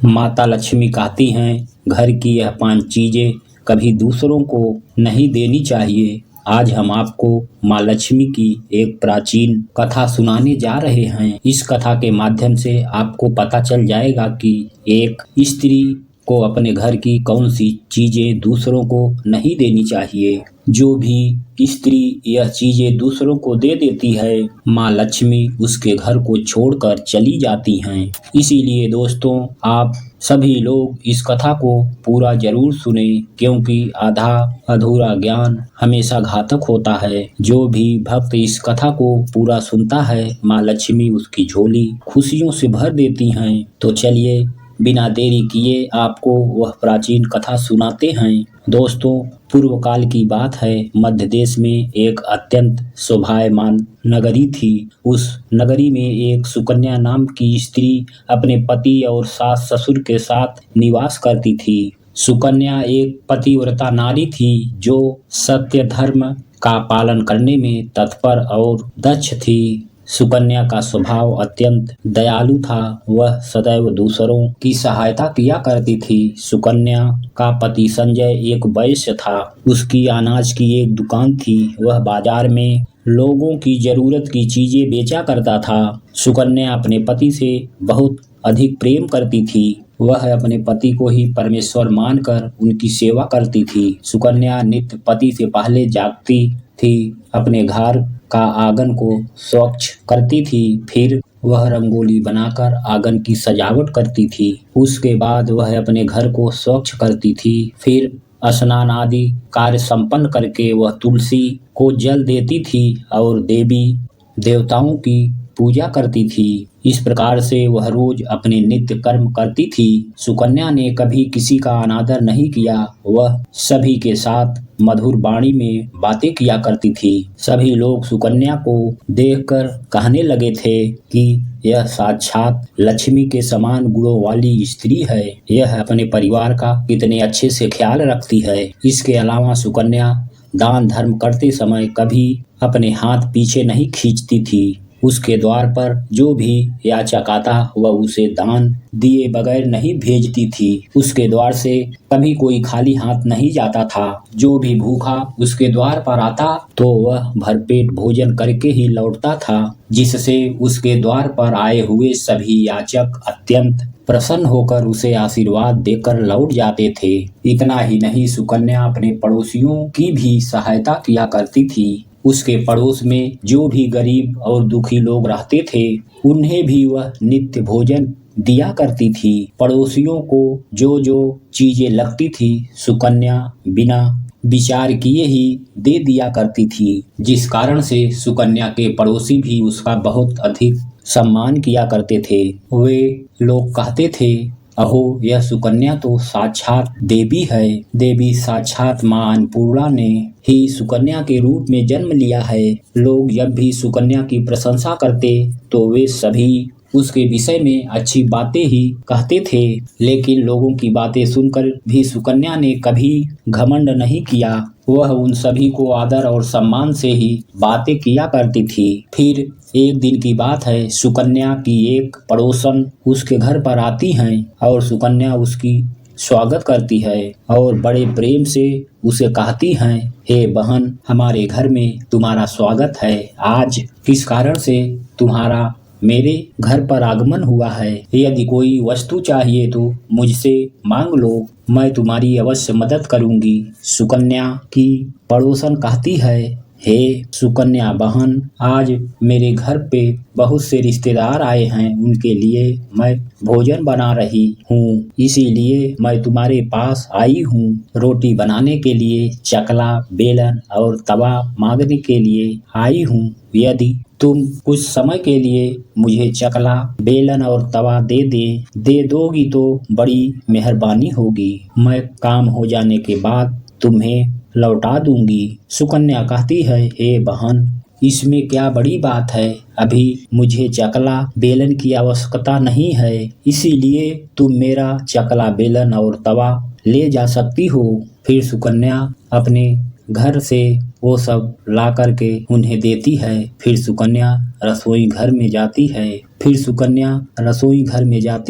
माता लक्ष्मी कहती हैं, घर की यह 5 चीजें कभी दूसरों को नहीं देनी चाहिए। आज हम आपको माँ लक्ष्मी की एक प्राचीन कथा सुनाने जा रहे हैं। इस कथा के माध्यम से आपको पता चल जाएगा कि एक स्त्री को अपने घर की कौन सी चीजें दूसरों को नहीं देनी चाहिए। जो भी स्त्री यह चीजें दूसरों को दे देती है, माँ लक्ष्मी उसके घर को छोड़कर चली जाती हैं। इसीलिए दोस्तों, आप सभी लोग इस कथा को पूरा जरूर सुने, क्योंकि आधा अधूरा ज्ञान हमेशा घातक होता है। जो भी भक्त इस कथा को पूरा सुनता है, माँ लक्ष्मी उसकी झोली खुशियों से भर देती हैं। तो चलिए बिना देरी किए आपको वह प्राचीन कथा सुनाते हैं। दोस्तों, पूर्व काल की बात है। मध्य देश में एक अत्यंत शोभायमान नगरी थी। उस नगरी में एक सुकन्या नाम की स्त्री अपने पति और सास ससुर के साथ निवास करती थी। सुकन्या एक पतिव्रता नारी थी जो सत्य धर्म का पालन करने में तत्पर और दक्ष थी। सुकन्या का स्वभाव अत्यंत दयालु था। वह सदैव दूसरों की सहायता किया करती थी। सुकन्या का पति संजय एक वैश्य था। उसकी अनाज की एक दुकान थी। वह बाजार में लोगों की जरूरत की चीजें बेचा करता था। सुकन्या अपने पति से बहुत अधिक प्रेम करती थी। वह अपने पति को ही परमेश्वर मानकर उनकी सेवा करती थी। सुकन्या नित्य पति से पहले जागती थी, अपने घर का आंगन को स्वच्छ करती थी। फिर वह रंगोली बनाकर आंगन की सजावट करती थी। उसके बाद वह अपने घर को स्वच्छ करती थी। फिर स्नान आदि कार्य संपन्न करके वह तुलसी को जल देती थी और देवी देवताओं की पूजा करती थी। इस प्रकार से वह रोज अपने नित्य कर्म करती थी। सुकन्या ने कभी किसी का अनादर नहीं किया। वह सभी के साथ मधुर वाणी में बातें किया करती थी। सभी लोग सुकन्या को देखकर कहने लगे थे कि यह साक्षात लक्ष्मी के समान गुणों वाली स्त्री है। यह अपने परिवार का कितने अच्छे से ख्याल रखती है। इसके अलावा सुकन्या दान धर्म करते समय कभी अपने हाथ पीछे नहीं खींचती थी। उसके द्वार पर जो भी याचक आता वह उसे दान दिए बगैर नहीं भेजती थी। उसके द्वार से कभी कोई खाली हाथ नहीं जाता था। जो भी भूखा उसके द्वार पर आता तो वह भरपेट भोजन करके ही लौटता था, जिससे उसके द्वार पर आए हुए सभी याचक अत्यंत प्रसन्न होकर उसे आशीर्वाद देकर लौट जाते थे। इतना ही नहीं, सुकन्या अपने पड़ोसियों की भी सहायता किया करती थी। उसके पड़ोस में जो भी गरीब और दुखी लोग रहते थे, उन्हें भी वह नित्य भोजन दिया करती थी। पड़ोसियों को जो जो चीजें लगती थी, सुकन्या बिना विचार किए ही दे दिया करती थी, जिस कारण से सुकन्या के पड़ोसी भी उसका बहुत अधिक सम्मान किया करते थे। वे लोग कहते थे, अहो, यह सुकन्या तो साक्षात देवी है। देवी साक्षात माँ अन्नपूर्णा ने ही सुकन्या के रूप में जन्म लिया है। लोग जब भी सुकन्या की प्रशंसा करते तो वे सभी उसके विषय में अच्छी बातें ही कहते थे। लेकिन लोगों की बातें सुनकर भी सुकन्या ने कभी घमंड नहीं किया। वह उन सभी को आदर और सम्मान से ही बातें किया करती थी। फिर एक दिन की बात है, सुकन्या की एक पड़ोसन उसके घर पर आती हैं और सुकन्या उसकी स्वागत करती है और बड़े प्रेम से उसे कहती हैं, हे बहन, हमारे घर में तुम्हारा स्वागत है। आज किस कारण से तुम्हारा मेरे घर पर आगमन हुआ है? यदि कोई वस्तु चाहिए तो मुझसे मांग लो, मैं तुम्हारी अवश्य मदद करूंगी। सुकन्या की पड़ोसन कहती है, हे सुकन्या बहन, आज मेरे घर पे बहुत से रिश्तेदार आए हैं। उनके लिए मैं भोजन बना रही हूँ, इसीलिए मैं तुम्हारे पास आई हूँ। रोटी बनाने के लिए चकला, बेलन और तवा मांगने के लिए आई हूँ। यदि तुम कुछ समय के लिए मुझे चकला, बेलन और तवा दे दोगी तो बड़ी मेहरबानी होगी। मैं काम हो जाने के बाद तुम्हें लौटा दूंगी। सुकन्या कहती है, हे बहन, इसमें क्या बड़ी बात है? अभी मुझे चकला बेलन की आवश्यकता नहीं है, इसीलिए तुम मेरा चकला, बेलन और तवा ले जा सकती हो। फिर सुकन्या अपने घर से वो सब ला करके उन्हें देती है। फिर सुकन्या रसोई घर में जाती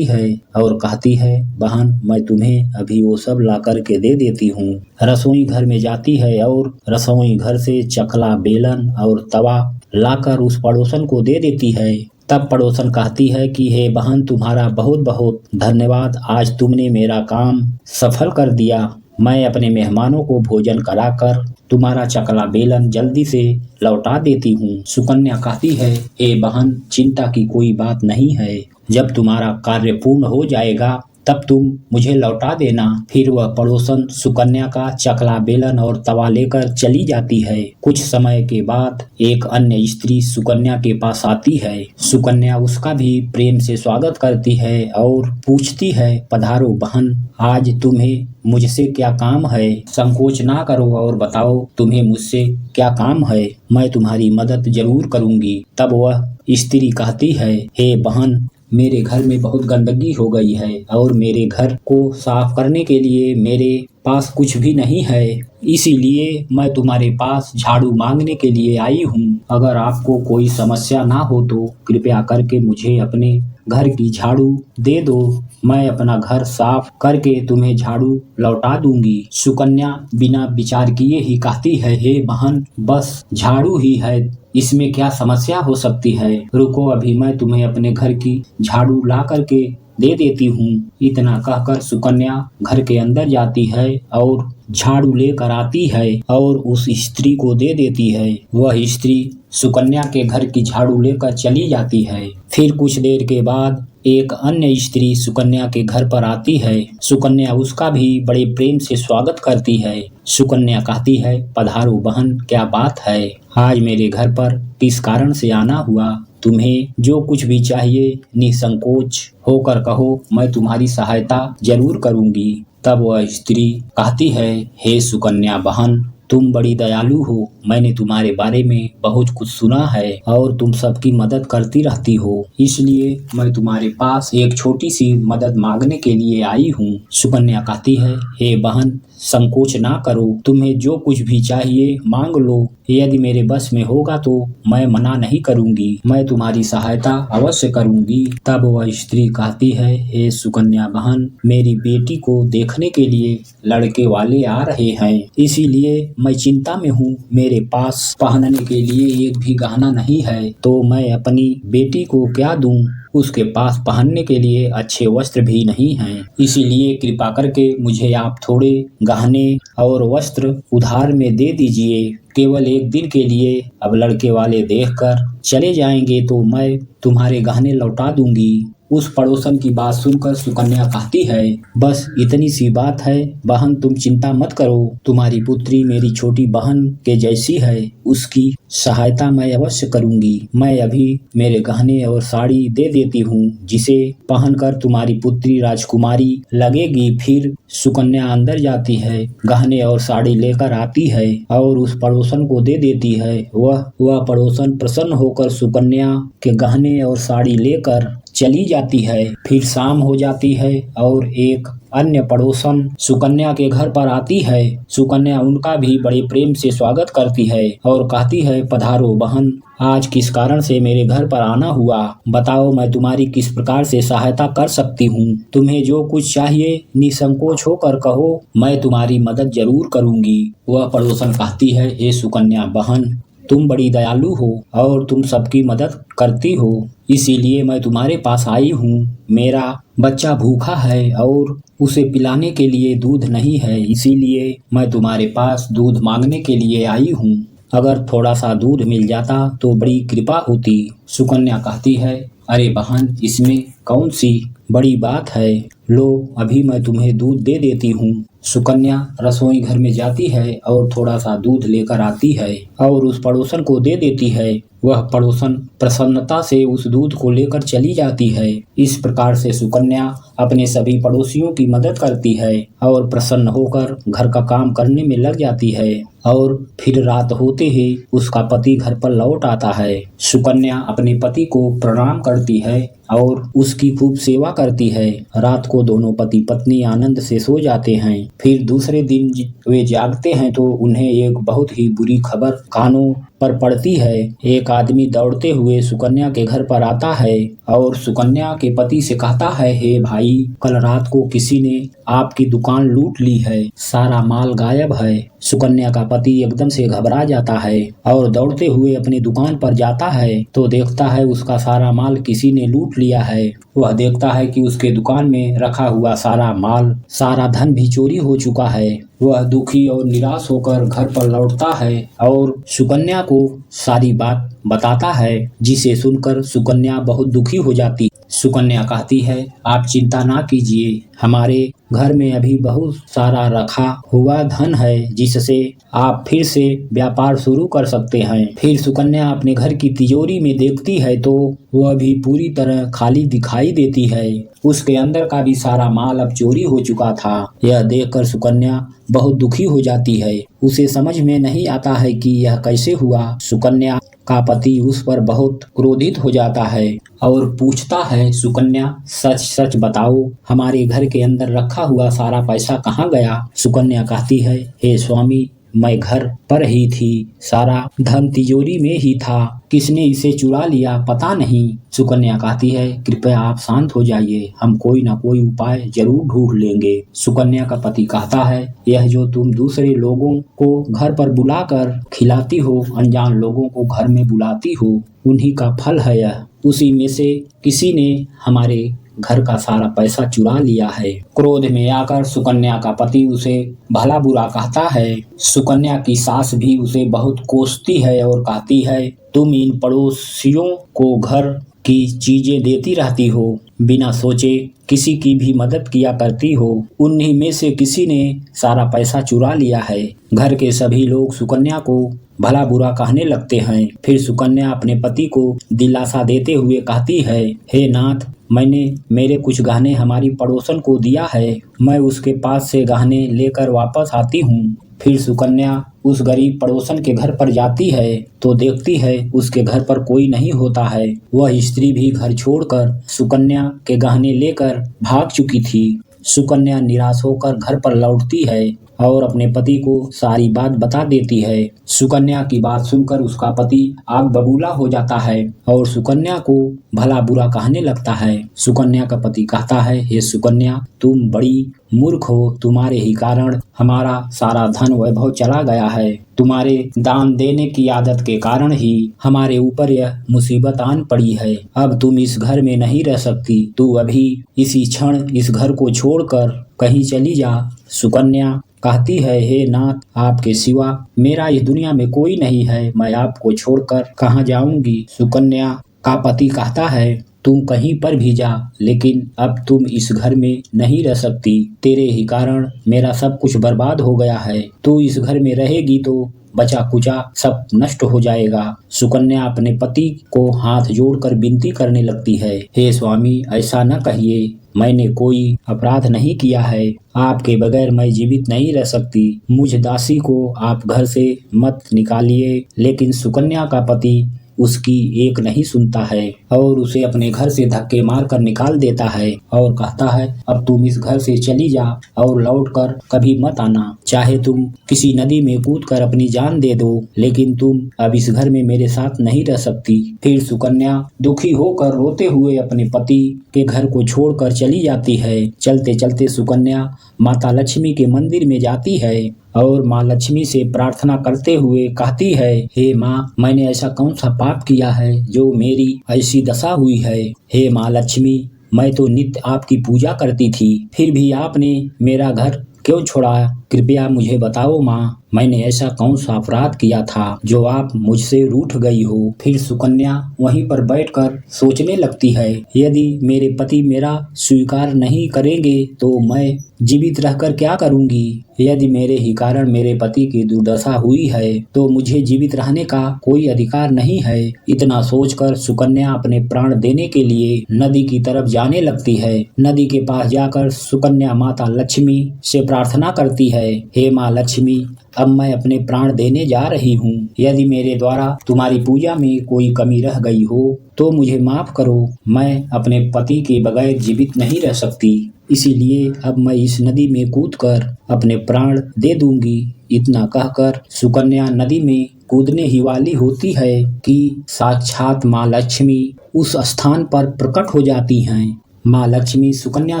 है। और कहती है, बहन मैं तुम्हें अभी वो सब ला करके दे देती हूँ। रसोई घर में जाती है और रसोई घर से चकला, बेलन और तवा लाकर उस पड़ोसन को दे देती है। तब पड़ोसन कहती है कि हे बहन, तुम्हारा बहुत बहुत धन्यवाद, आज तुमने मेरा काम सफल कर दिया। मैं अपने मेहमानों को भोजन कराकर तुम्हारा चकला बेलन जल्दी से लौटा देती हूँ। सुकन्या कहती है, हे बहन, चिंता की कोई बात नहीं है, जब तुम्हारा कार्य पूर्ण हो जाएगा तब तुम मुझे लौटा देना। फिर वह पड़ोसन सुकन्या का चकला, बेलन और तवा लेकर चली जाती है। कुछ समय के बाद एक अन्य स्त्री सुकन्या के पास आती है। सुकन्या उसका भी प्रेम से स्वागत करती है और पूछती है, पधारो बहन, आज तुम्हें मुझसे क्या काम है? संकोच ना करो और बताओ तुम्हें मुझसे क्या काम है, मैं तुम्हारी मदद जरूर करूंगी। तब वह स्त्री कहती है, हे बहन, मेरे घर में बहुत गंदगी हो गई है और मेरे घर को साफ करने के लिए मेरे पास कुछ भी नहीं है, इसीलिए मैं तुम्हारे पास झाड़ू मांगने के लिए आई हूँ। अगर आपको कोई समस्या ना हो तो कृपया करके मुझे अपने घर की झाड़ू दे दो, मैं अपना घर साफ करके तुम्हें झाड़ू लौटा दूंगी। सुकन्या बिना विचार किए ही कहती है, हे बहन, बस झाड़ू ही है, इसमें क्या समस्या हो सकती है? रुको, अभी मैं तुम्हें अपने घर की झाड़ू ला करके दे देती हूँ। इतना कहकर सुकन्या घर के अंदर जाती है और झाड़ू लेकर आती है और उस स्त्री को दे देती है। वह स्त्री सुकन्या के घर की झाड़ू लेकर चली जाती है। फिर कुछ देर के बाद एक अन्य स्त्री सुकन्या के घर पर आती है। सुकन्या उसका भी बड़े प्रेम से स्वागत करती है। सुकन्या कहती है, पधारो बहन, क्या बात है, आज मेरे घर पर किस कारण से आना हुआ? तुम्हें जो कुछ भी चाहिए निसंकोच होकर कहो, मैं तुम्हारी सहायता जरूर करूंगी। तब वह स्त्री कहती है, हे सुकन्या बहन, तुम बड़ी दयालु हो, मैंने तुम्हारे बारे में बहुत कुछ सुना है और तुम सबकी मदद करती रहती हो, इसलिए मैं तुम्हारे पास एक छोटी सी मदद मांगने के लिए आई हूँ। सुकन्या कहती है, हे बहन, संकोच ना करो, तुम्हें जो कुछ भी चाहिए मांग लो, यदि मेरे बस में होगा तो मैं मना नहीं करूंगी, मैं तुम्हारी सहायता अवश्य करूंगी। तब वह स्त्री कहती है, हे सुकन्या बहन, मेरी बेटी को देखने के लिए लड़के वाले आ रहे हैं, इसीलिए मैं चिंता में हूँ। मेरे पास पहनने के लिए एक भी गहना नहीं है, तो मैं अपनी बेटी को क्या दूं? उसके पास पहनने के लिए अच्छे वस्त्र भी नहीं हैं, इसीलिए कृपा करके मुझे आप थोड़े गहने और वस्त्र उधार में दे दीजिए, केवल एक दिन के लिए। अब लड़के वाले देखकर चले जाएंगे तो मैं तुम्हारे गहने लौटा दूंगी। उस पड़ोसन की बात सुनकर सुकन्या कहती है, बस इतनी सी बात है बहन, तुम चिंता मत करो, तुम्हारी पुत्री मेरी छोटी बहन के जैसी है, उसकी सहायता मैं अवश्य करूंगी। मैं अभी मेरे गहने और साड़ी दे देती हूँ, जिसे पहनकर तुम्हारी पुत्री राजकुमारी लगेगी। फिर सुकन्या अंदर जाती है, गहने और साड़ी लेकर आती है और उस पड़ोसन को दे देती है। वह पड़ोसन प्रसन्न होकर सुकन्या के गहने और साड़ी लेकर चली जाती है। फिर शाम हो जाती है और एक अन्य पड़ोसन सुकन्या के घर पर आती है। सुकन्या उनका भी बड़े प्रेम से स्वागत करती है और कहती है, पधारो बहन, आज किस कारण से मेरे घर पर आना हुआ? बताओ, मैं तुम्हारी किस प्रकार से सहायता कर सकती हूँ? तुम्हें जो कुछ चाहिए निसंकोच होकर कहो, मैं तुम्हारी मदद जरूर करूंगी। वह पड़ोसन कहती है, हे सुकन्या बहन, तुम बड़ी दयालु हो और तुम सबकी मदद करती हो, इसीलिए मैं तुम्हारे पास आई हूँ। मेरा बच्चा भूखा है और उसे पिलाने के लिए दूध नहीं है, इसीलिए मैं तुम्हारे पास दूध मांगने के लिए आई हूँ। अगर थोड़ा सा दूध मिल जाता तो बड़ी कृपा होती। सुकन्या कहती है, अरे बहन, इसमें कौन सी बड़ी बात है, लो अभी मैं तुम्हें दूध दे देती हूँ। सुकन्या रसोई घर में जाती है और थोड़ा सा दूध लेकर आती है और उस पड़ोसन को दे देती है। वह पड़ोसन प्रसन्नता से उस दूध को लेकर चली जाती है। इस प्रकार से सुकन्या अपने सभी पड़ोसियों की मदद करती है और प्रसन्न होकर घर का काम करने में लग जाती है। और फिर रात होते ही उसका पति घर पर लौट आता है। सुकन्या अपने पति को प्रणाम करती है और उसकी खूब सेवा करती है। रात को दोनों पति पत्नी आनंद से सो जाते हैं। फिर दूसरे दिन वे जागते हैं तो उन्हें एक बहुत ही बुरी खबर कानों पर पड़ती है। एक आदमी दौड़ते हुए सुकन्या के घर पर आता है और सुकन्या के पति से कहता है, हे भाई, कल रात को किसी ने आपकी दुकान लूट ली है, सारा माल गायब है। सुकन्या का पति एकदम से घबरा जाता है और दौड़ते हुए अपनी दुकान पर जाता है तो देखता है उसका सारा माल किसी ने लूट लिया है। वह देखता है कि उसके दुकान में रखा हुआ सारा माल, सारा धन भी चोरी हो चुका है। वह दुखी और निराश होकर घर पर लौटता है और सुकन्या को सारी बात बताता है, जिसे सुनकर सुकन्या बहुत दुखी हो जाती। सुकन्या कहती है, आप चिंता ना कीजिए, हमारे घर में अभी बहुत सारा रखा हुआ धन है जिससे आप फिर से व्यापार शुरू कर सकते हैं। फिर सुकन्या अपने घर की तिजोरी में देखती है तो वह भी पूरी तरह खाली दिखाई देती है। उसके अंदर का भी सारा माल अब चोरी हो चुका था। यह देखकर सुकन्या बहुत दुखी हो जाती है। उसे समझ में नहीं आता है कि यह कैसे हुआ। सुकन्या का पति उस पर बहुत क्रोधित हो जाता है और पूछता है, सुकन्या सच सच बताओ, हमारे घर के अंदर रखा हुआ सारा पैसा कहाँ गया? सुकन्या कहती है, हे स्वामी, मैं घर पर ही थी, सारा धन तिजोरी में ही था, किसने इसे चुरा लिया पता नहीं। सुकन्या कहती है, कृपया आप शांत हो जाइए, हम कोई ना कोई उपाय जरूर ढूंढ लेंगे। सुकन्या का पति कहता है, यह जो तुम दूसरे लोगों को घर पर बुलाकर खिलाती हो, अनजान लोगों को घर में बुलाती हो, उन्हीं का फल है यह। उसी में से किसी ने हमारे घर का सारा पैसा चुरा लिया है। क्रोध में आकर सुकन्या का पति उसे भला बुरा कहता है। सुकन्या की सास भी उसे बहुत कोसती है और कहती है, तुम इन पड़ोसियों को घर की चीजें देती रहती हो, बिना सोचे किसी की भी मदद किया करती हो, उन्हीं में से किसी ने सारा पैसा चुरा लिया है। घर के सभी लोग सुकन्या को भला बुरा कहने लगते हैं। फिर सुकन्या अपने पति को दिलासा देते हुए कहती है, हे नाथ, मैंने मेरे कुछ गहने हमारी पड़ोसन को दिया है, मैं उसके पास से गहने लेकर वापस आती हूँ। फिर सुकन्या उस गरीब पड़ोसन के घर पर जाती है तो देखती है उसके घर पर कोई नहीं होता है। वह स्त्री भी घर छोड़कर सुकन्या के गहने लेकर भाग चुकी थी। सुकन्या निराश होकर घर पर लौटती है और अपने पति को सारी बात बता देती है। सुकन्या की बात सुनकर उसका पति आग बबूला हो जाता है और सुकन्या को भला बुरा कहने लगता है। सुकन्या का पति कहता है, हे सुकन्या, तुम बड़ी मूर्ख हो, तुम्हारे ही कारण हमारा सारा धन वैभव चला गया है। तुम्हारे दान देने की आदत के कारण ही हमारे ऊपर यह मुसीबत आन पड़ी है। अब तुम इस घर में नहीं रह सकती, तू अभी इसी क्षण इस घर को छोड़कर कहीं चली जा। सुकन्या कहती है, हे नाथ, आपके सिवा मेरा इस दुनिया में कोई नहीं है, मैं आपको छोड़कर कहाँ जाऊंगी। सुकन्या का पति कहता है, तुम कहीं पर भी जा, लेकिन अब तुम इस घर में नहीं रह सकती, तेरे ही कारण मेरा सब कुछ बर्बाद हो गया है। तू इस घर में रहेगी तो बचा कुचा सब नष्ट हो जाएगा। सुकन्या अपने पति को हाथ जोड़कर विनती करने लगती है, हे स्वामी, ऐसा न कहिए, मैंने कोई अपराध नहीं किया है, आपके बगैर मैं जीवित नहीं रह सकती, मुझ दासी को आप घर से मत निकालिए। लेकिन सुकन्या का पति उसकी एक नहीं सुनता है और उसे अपने घर से धक्के मारकर निकाल देता है और कहता है, अब तुम इस घर से चली जा और लौटकर कभी मत आना, चाहे तुम किसी नदी में कूदकर अपनी जान दे दो, लेकिन तुम अब इस घर में मेरे साथ नहीं रह सकती। फिर सुकन्या दुखी होकर रोते हुए अपने पति के घर को छोड़कर चली जाती है। चलते चलते सुकन्या माता लक्ष्मी के मंदिर में जाती है और माँ लक्ष्मी से प्रार्थना करते हुए कहती है, हे माँ, मैंने ऐसा कौन सा पाप किया है जो मेरी ऐसी दशा हुई है। हे माँ लक्ष्मी, मैं तो नित्य आपकी पूजा करती थी, फिर भी आपने मेरा घर क्यों छोड़ा? कृपया मुझे बताओ माँ, मैंने ऐसा कौन सा अपराध किया था जो आप मुझसे रूठ गई हो। फिर सुकन्या वहीं पर बैठकर सोचने लगती है, यदि मेरे पति मेरा स्वीकार नहीं करेंगे तो मैं जीवित रहकर क्या करूंगी। यदि मेरे ही कारण मेरे पति की दुर्दशा हुई है तो मुझे जीवित रहने का कोई अधिकार नहीं है। इतना सोचकर सुकन्या अपने प्राण देने के लिए नदी की तरफ जाने लगती है। नदी के पास जाकर सुकन्या माता लक्ष्मी से प्रार्थना करती है, हे माँ लक्ष्मी, अब मैं अपने प्राण देने जा रही हूँ। यदि मेरे द्वारा तुम्हारी पूजा में कोई कमी रह गई हो तो मुझे माफ करो, मैं अपने पति के बगैर जीवित नहीं रह सकती। इसीलिए अब मैं इस नदी में कूदकर अपने प्राण दे दूंगी। इतना कहकर सुकन्या नदी में कूदने ही वाली होती है कि साक्षात माँ लक्ष्मी उस स्थान पर प्रकट हो जाती हैं। माँ लक्ष्मी सुकन्या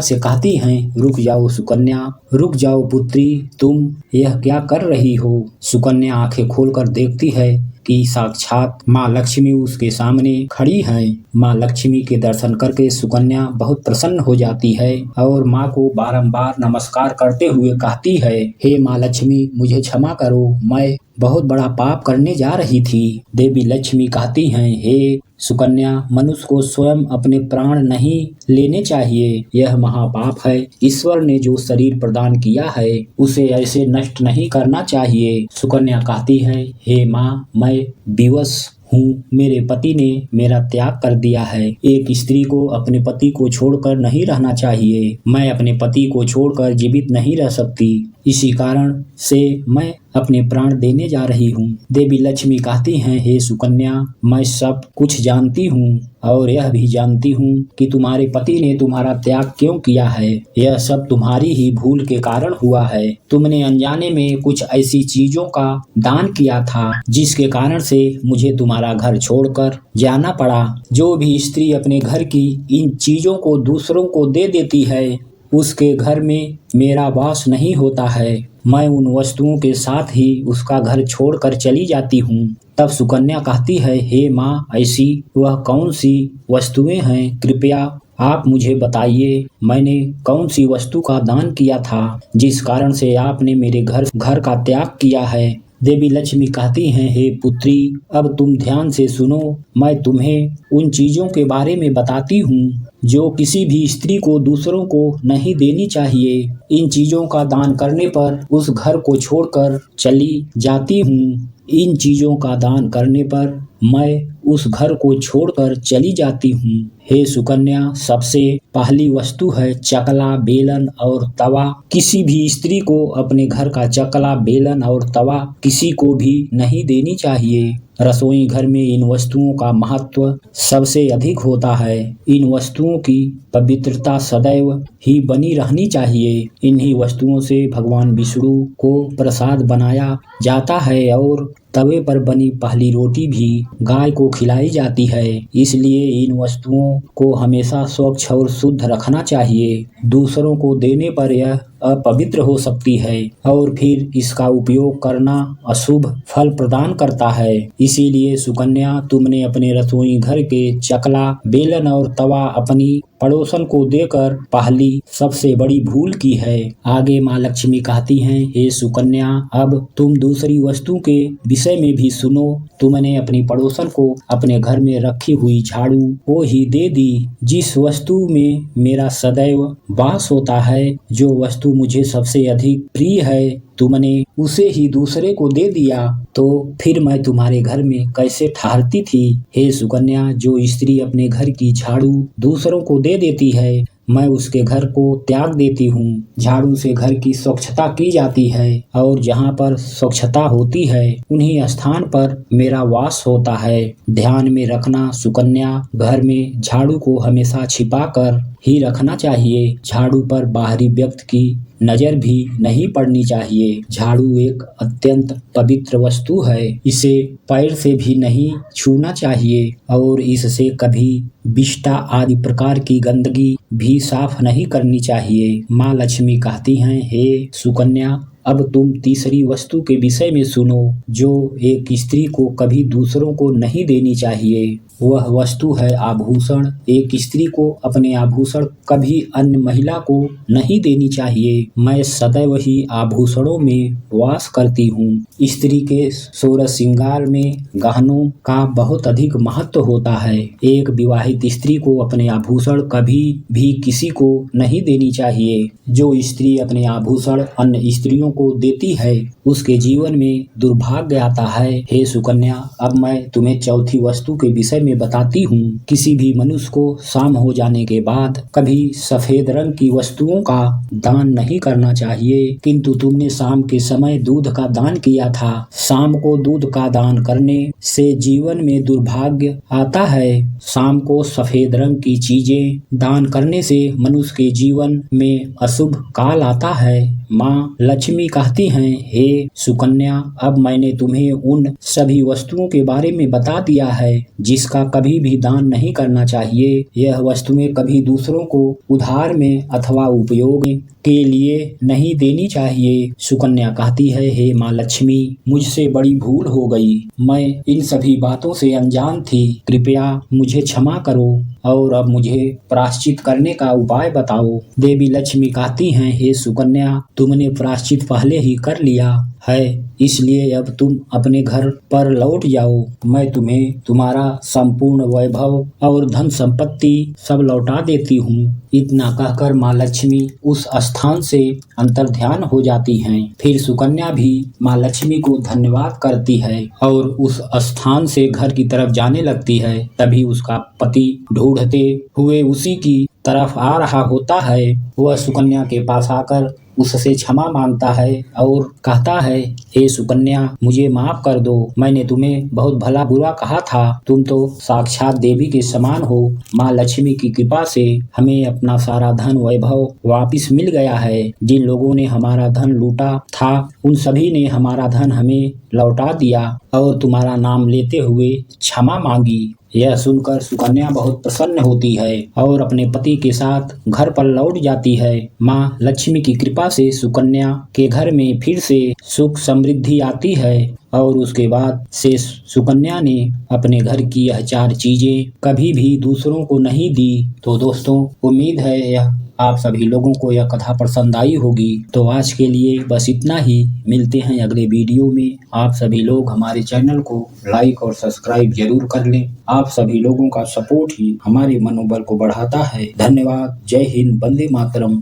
से कहती हैं, रुक जाओ सुकन्या, रुक जाओ पुत्री, तुम यह क्या कर रही हो। सुकन्या आंखें खोलकर देखती है कि साक्षात माँ लक्ष्मी उसके सामने खड़ी हैं। माँ लक्ष्मी के दर्शन करके सुकन्या बहुत प्रसन्न हो जाती है और माँ को बारंबार नमस्कार करते हुए कहती है, हे माँ लक्ष्मी, मुझे क्षमा करो, मैं बहुत बड़ा पाप करने जा रही थी। देवी लक्ष्मी कहती हैं, हे सुकन्या, मनुष्य को स्वयं अपने प्राण नहीं लेने चाहिए, यह महापाप है। ईश्वर ने जो शरीर प्रदान किया है उसे ऐसे नष्ट नहीं करना चाहिए। सुकन्या कहती है, हे माँ, मैं विवश हूँ, मेरे पति ने मेरा त्याग कर दिया है। एक स्त्री को अपने पति को छोड़कर नहीं रहना चाहिए। मैं अपने पति को छोड़कर जीवित नहीं रह सकती, इसी कारण से मैं अपने प्राण देने जा रही हूँ। देवी लक्ष्मी कहती हैं, हे सुकन्या, मैं सब कुछ जानती हूँ और यह भी जानती हूँ कि तुम्हारे पति ने तुम्हारा त्याग क्यों किया है। यह सब तुम्हारी ही भूल के कारण हुआ है। तुमने अनजाने में कुछ ऐसी चीजों का दान किया था जिसके कारण से मुझे तुम्हारा घर छोड़कर जाना पड़ा। जो भी स्त्री अपने घर की इन चीजों को दूसरों को दे देती है उसके घर में मेरा वास नहीं होता है। मैं उन वस्तुओं के साथ ही उसका घर छोड़कर चली जाती हूँ। तब सुकन्या कहती है, हे माँ, ऐसी वह कौन सी वस्तुएं हैं, कृपया आप मुझे बताइए। मैंने कौन सी वस्तु का दान किया था जिस कारण से आपने मेरे घर का त्याग किया है। देवी लक्ष्मी कहती हैं, हे पुत्री, अब तुम ध्यान से सुनो, मैं तुम्हें उन चीजों के बारे में बताती हूँ जो किसी भी स्त्री को दूसरों को नहीं देनी चाहिए। इन चीजों का दान करने पर उस घर को छोड़कर चली जाती हूँ। इन चीजों का दान करने पर मैं उस घर को छोड़कर चली जाती हूँ। हे सुकन्या, सबसे पहली वस्तु है चकला, बेलन और तवा। किसी भी स्त्री को अपने घर का चकला, बेलन और तवा किसी को भी नहीं देनी चाहिए। रसोई घर में इन वस्तुओं का महत्व सबसे अधिक होता है। इन वस्तुओं की पवित्रता सदैव ही बनी रहनी चाहिए। इन्हीं वस्तुओं से भगवान विष्णु को प्रसाद बनाया जाता है और तवे पर बनी पहली रोटी भी गाय को खिलाई जाती है। इसलिए इन वस्तुओं को हमेशा स्वच्छ और शुद्ध रखना चाहिए। दूसरों को देने पर यह अपवित्र हो सकती है और फिर इसका उपयोग करना अशुभ फल प्रदान करता है। इसीलिए सुकन्या, तुमने अपने रसोई घर के चकला, बेलन और तवा अपनी पड़ोसन को देकर पहली सबसे बड़ी भूल की है। आगे माँ लक्ष्मी कहती हैं, हे सुकन्या, अब तुम दूसरी वस्तु के विषय में भी सुनो। तुमने अपनी पड़ोसन को अपने घर में रखी हुई झाड़ू को ही दे दी, जिस वस्तु में मेरा सदैव वास होता है, जो वस्तु मुझे सबसे अधिक प्रिय है, तुमने उसे ही दूसरे को दे दिया, तो फिर मैं तुम्हारे घर में कैसे ठहरती थी। हे सुकन्या, जो स्त्री अपने घर की झाड़ू दूसरों को दे देती है, मैं उसके घर को त्याग देती हूँ। झाड़ू से घर की स्वच्छता की जाती है और जहाँ पर स्वच्छता होती है उन्हीं स्थान पर मेरा वास होता है। ध्यान में रखना सुकन्या, घर में झाड़ू को हमेशा छिपा कर ही रखना चाहिए। झाड़ू पर बाहरी व्यक्ति की नजर भी नहीं पड़नी चाहिए। झाड़ू एक अत्यंत पवित्र वस्तु है, इसे पैर से भी नहीं छूना चाहिए और इससे कभी विष्ठा आदि प्रकार की गंदगी भी साफ नहीं करनी चाहिए। माँ लक्ष्मी कहती हैं, हे सुकन्या, अब तुम तीसरी वस्तु के विषय में सुनो, जो एक स्त्री को कभी दूसरों को नहीं देनी चाहिए। वह वस्तु है आभूषण। एक स्त्री को अपने आभूषण कभी अन्य महिला को नहीं देनी चाहिए। मैं सदैव ही आभूषणों में वास करती हूँ। स्त्री के सोलह श्रृंगार में गहनों का बहुत अधिक महत्व होता है। एक विवाहित स्त्री को अपने आभूषण कभी भी किसी को नहीं देनी चाहिए। जो स्त्री अपने आभूषण अन्य स्त्रियों को देती है उसके जीवन में दुर्भाग्य आता है। हे सुकन्या, अब मैं तुम्हें चौथी वस्तु के विषय में तुम्हें बताती हूँ। किसी भी मनुष्य को शाम हो जाने के बाद कभी सफेद रंग की वस्तुओं का दान नहीं करना चाहिए, किंतु तुमने शाम के समय दूध का दान किया था। शाम को दूध का दान करने से जीवन में दुर्भाग्य आता है। शाम को सफेद रंग की चीजें दान करने से मनुष्य के जीवन में अशुभ काल आता है। माँ लक्ष्मी कहती हैं, हे सुकन्या, अब मैंने तुम्हें उन सभी वस्तुओं के बारे में बता दिया है जिसका कभी भी दान नहीं करना चाहिए। यह वस्तुएं कभी दूसरों को उधार में अथवा उपयोग के लिए नहीं देनी चाहिए। सुकन्या कहती है, हे माँ लक्ष्मी, मुझसे बड़ी भूल हो गई। मैं इन सभी बातों से अनजान थी। कृपया मुझे क्षमा करो और अब मुझे प्रायश्चित करने का उपाय बताओ। देवी लक्ष्मी कहती हैं, हे सुकन्या, तुमने प्रायश्चित पहले ही कर लिया है, इसलिए अब तुम अपने घर पर लौट जाओ। मैं तुम्हें तुम्हारा संपूर्ण वैभव और धन संपत्ति सब लौटा देती हूँ। इतना कहकर माँ लक्ष्मी उस स्थान से अंतर्ध्यान हो जाती हैं। फिर सुकन्या भी माँ लक्ष्मी को धन्यवाद करती है और उस स्थान से घर की तरफ जाने लगती है। तभी उसका पति ढूंढते हुए उसी की तरफ आ रहा होता है। वह सुकन्या के पास आकर उससे क्षमा मांगता है और कहता है, हे सुकन्या, मुझे माफ कर दो। मैंने तुम्हें बहुत भला बुरा कहा था। तुम तो साक्षात देवी के समान हो। माँ लक्ष्मी की कृपा से हमें अपना सारा धन वैभव वापिस मिल गया है। जिन लोगों ने हमारा धन लूटा था उन सभी ने हमारा धन हमें लौटा दिया और तुम्हारा नाम लेते हुए क्षमा मांगी। यह सुनकर सुकन्या बहुत प्रसन्न होती है और अपने पति के साथ घर पर लौट जाती है। माँ लक्ष्मी की कृपा से सुकन्या के घर में फिर से सुख समृद्धि आती है और उसके बाद से सुकन्या ने अपने घर की यह 4 चीजें कभी भी दूसरों को नहीं दी। तो दोस्तों, उम्मीद है यह आप सभी लोगों को यह कथा पसंद आई होगी। तो आज के लिए बस इतना ही। मिलते हैं अगले वीडियो में। आप सभी लोग हमारे चैनल को लाइक और सब्सक्राइब जरूर कर लें। आप सभी लोगों का सपोर्ट ही हमारे मनोबल को बढ़ाता है। धन्यवाद। जय हिंद। वंदे मातरम।